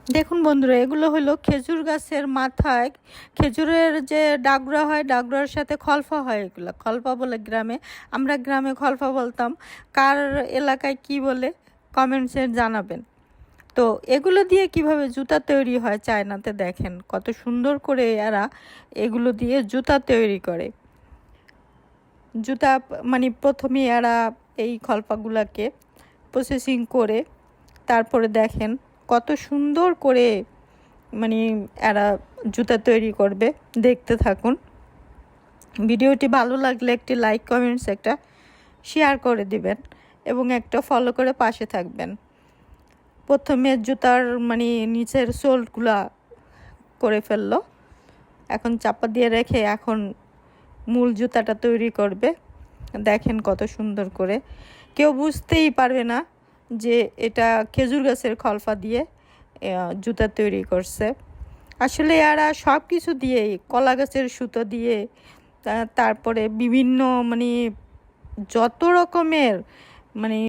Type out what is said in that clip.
দেখুন বন্ধুরা, এগুলো হলো খেজুর গাছের মাথায় খেজুরের যে ডাগরা হয়, ডাগরার সাথে খলফা হয়। এগুলো খলফা বলে গ্রামে, আমরা গ্রামে খলফা বলতাম। কার এলাকায় কি বলে কমেন্টসে জানাবেন। তো এগুলো দিয়ে কিভাবে জুতা তৈরি হয় চায়নাতে, দেখেন কত সুন্দর করে এরা এগুলো দিয়ে জুতা তৈরি করে। জুতা মানে প্রথমে এরা এই খলপাগুলোকে প্রসেসিং করে তারপরে দেখেন কত সুন্দর করে মানে এরা জুতা তৈরি করবে। দেখতে থাকুন। ভিডিওটি ভালো লাগলে একটি লাইক, কমেন্টস, একটা শেয়ার করে দিবেন এবং একটা ফলো করে পাশে থাকবেন। প্রথমে জুতার মানে নিচের সোলগুলা করে ফেললো, এখন চাপা দিয়ে রেখে এখন মূল জুতাটা তৈরি করবে। দেখেন কত সুন্দর করে, কেউ বুঝতেই পারবে না যে এটা খেজুর গাছের খলফা দিয়ে জুতা তৈরি করছে। আসলে এরা সব কিছু দিয়েই, কলা গাছের সুতো দিয়ে, তারপরে বিভিন্ন মানে যত রকমের মানে